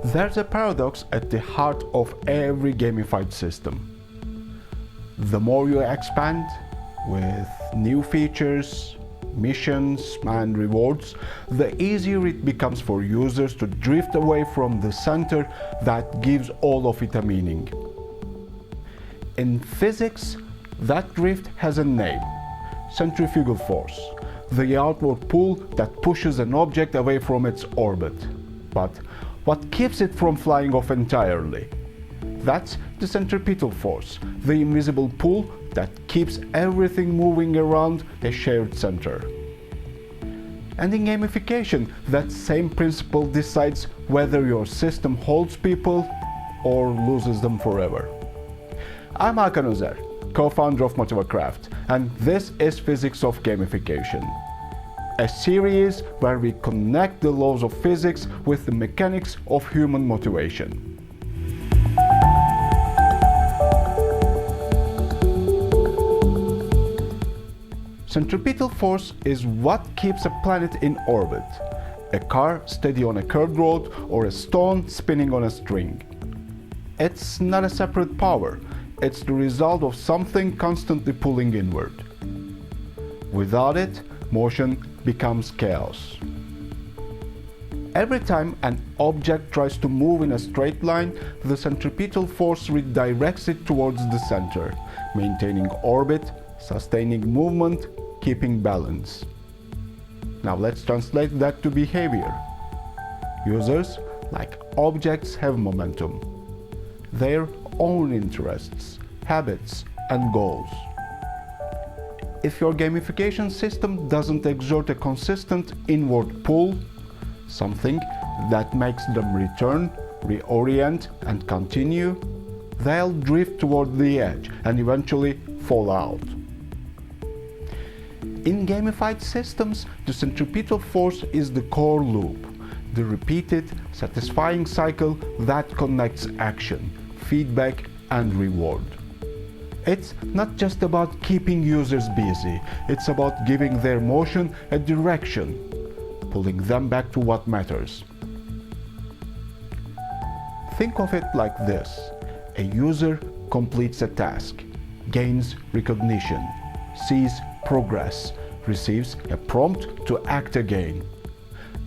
There's a paradox at the heart of every gamified system. The more you expand with new features, missions, and rewards, the easier it becomes for users to drift away from the center that gives all of it a meaning. In physics, that drift has a name: centrifugal force, the outward pull that pushes an object away from its orbit. But what keeps it from flying off entirely? That's the centripetal force, the invisible pull that keeps everything moving around a shared center. And in gamification, that same principle decides whether your system holds people or loses them forever. I'm Hakan Uzer, co-founder of Motivacraft, and this is Physics of Gamification, a series where we connect the laws of physics with the mechanics of human motivation. Centripetal force is what keeps a planet in orbit, a car steady on a curved road or a stone spinning on a string. It's not a separate power, it's the result of something constantly pulling inward. Without it, motion becomes chaos. Every time an object tries to move in a straight line, the centripetal force redirects it towards the center, maintaining orbit, sustaining movement, keeping balance. Now let's translate that to behavior. Users, like objects, have momentum, their own interests, habits, and goals. If your gamification system doesn't exert a consistent inward pull, something that makes them return, reorient, and continue, they'll drift toward the edge and eventually fall out. In gamified systems, the centripetal force is the core loop, the repeated, satisfying cycle that connects action, feedback, and reward. It's not just about keeping users busy, it's about giving their motion a direction, pulling them back to what matters. Think of it like this: a user completes a task, gains recognition, sees progress, receives a prompt to act again.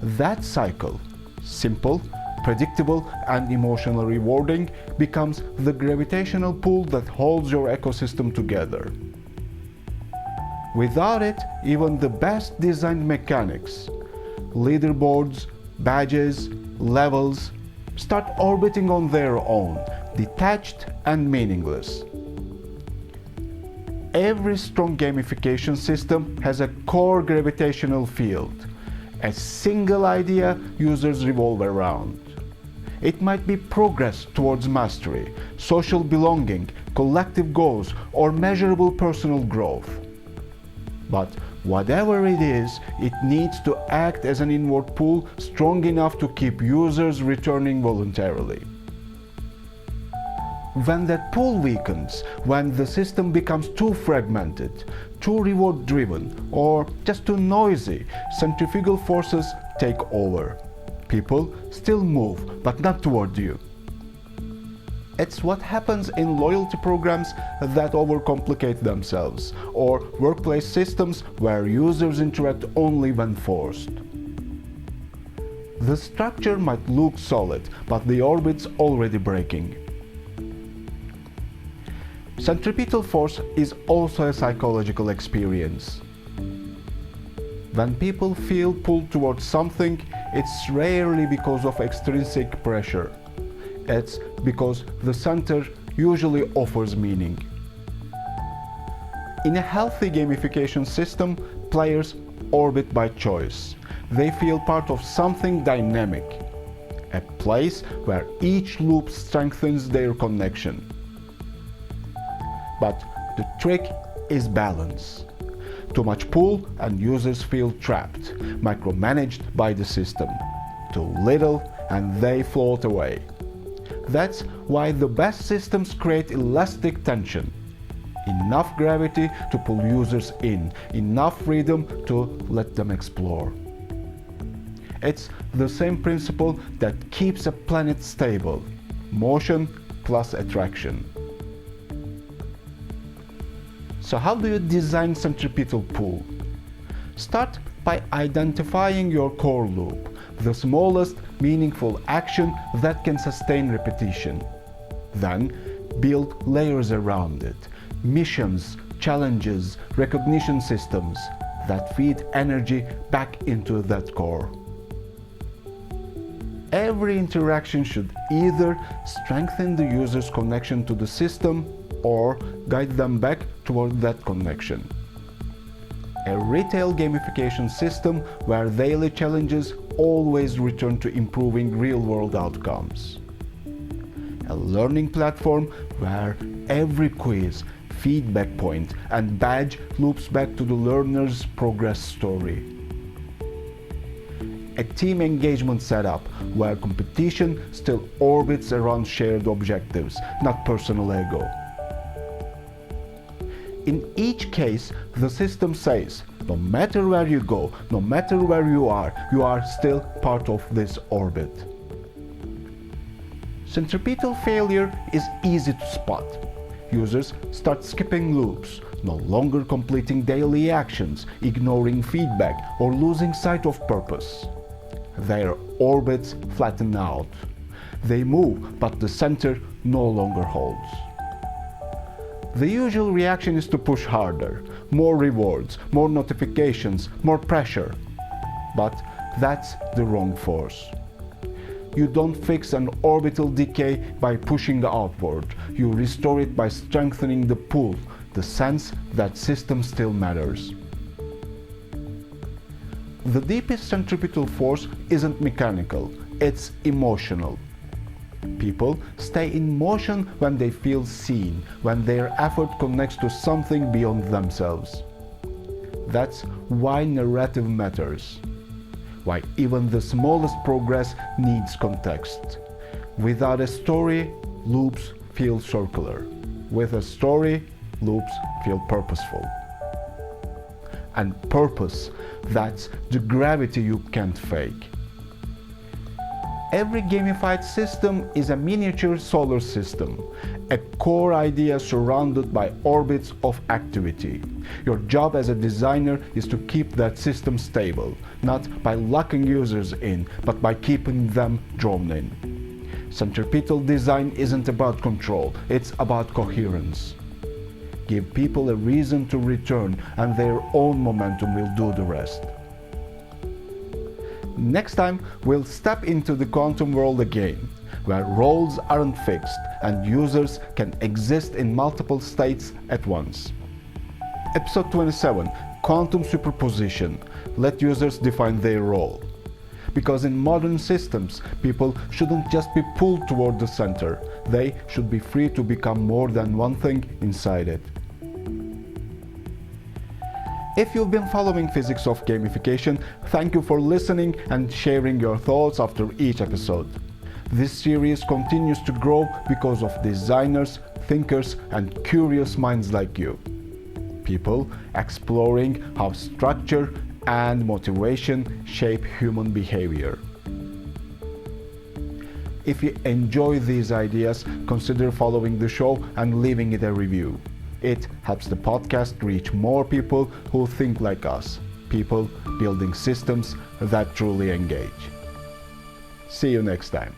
That cycle, simple, predictable, and emotionally rewarding, becomes the gravitational pull that holds your ecosystem together. Without it, even the best designed mechanics, leaderboards, badges, levels, start orbiting on their own, detached and meaningless. Every strong gamification system has a core gravitational field, a single idea users revolve around. It might be progress towards mastery, social belonging, collective goals, or measurable personal growth. But whatever it is, it needs to act as an inward pull strong enough to keep users returning voluntarily. When that pull weakens, when the system becomes too fragmented, too reward-driven, or just too noisy, centrifugal forces take over. People still move, but not toward you. It's what happens in loyalty programs that overcomplicate themselves, or workplace systems where users interact only when forced. The structure might look solid, but the orbit's already breaking. Centripetal force is also a psychological experience. When people feel pulled towards something, it's rarely because of extrinsic pressure. It's because the center usually offers meaning. In a healthy gamification system, players orbit by choice. They feel part of something dynamic, a place where each loop strengthens their connection. But the trick is balance. Too much pull and users feel trapped, micromanaged by the system. Too little and they float away. That's why the best systems create elastic tension. Enough gravity to pull users in, enough freedom to let them explore. It's the same principle that keeps a planet stable: motion plus attraction. So how do you design centripetal pool? Start by identifying your core loop, the smallest meaningful action that can sustain repetition. Then build layers around it: missions, challenges, recognition systems that feed energy back into that core. Every interaction should either strengthen the user's connection to the system or guide them back toward that connection. A retail gamification system where daily challenges always return to improving real-world outcomes. A learning platform where every quiz, feedback point, and badge loops back to the learner's progress story. A team engagement setup where competition still orbits around shared objectives, not personal ego. In each case, the system says, no matter where you go, no matter where you are still part of this orbit. Centripetal failure is easy to spot. Users start skipping loops, no longer completing daily actions, ignoring feedback, or losing sight of purpose. Their orbits flatten out. They move, but the center no longer holds. The usual reaction is to push harder: more rewards, more notifications, more pressure. But that's the wrong force. You don't fix an orbital decay by pushing outward. You restore it by strengthening the pull, the sense that system still matters. The deepest centripetal force isn't mechanical, it's emotional. People stay in motion when they feel seen, when their effort connects to something beyond themselves. That's why narrative matters. Why even the smallest progress needs context. Without a story, loops feel circular. With a story, loops feel purposeful. And purpose, that's the gravity you can't fake. Every gamified system is a miniature solar system, a core idea surrounded by orbits of activity. Your job as a designer is to keep that system stable, not by locking users in, but by keeping them drawn in. Centripetal design isn't about control, it's about coherence. Give people a reason to return, and their own momentum will do the rest. Next time, we'll step into the quantum world again, where roles aren't fixed and users can exist in multiple states at once. Episode 27, Quantum Superposition. Let users define their role. Because in modern systems, people shouldn't just be pulled toward the center. They should be free to become more than one thing inside it. If you've been following Physics of Gamification, thank you for listening and sharing your thoughts after each episode. This series continues to grow because of designers, thinkers, and curious minds like you. People exploring how structure and motivation shape human behavior. If you enjoy these ideas, consider following the show and leaving it a review. It helps the podcast reach more people who think like us, people building systems that truly engage. See you next time.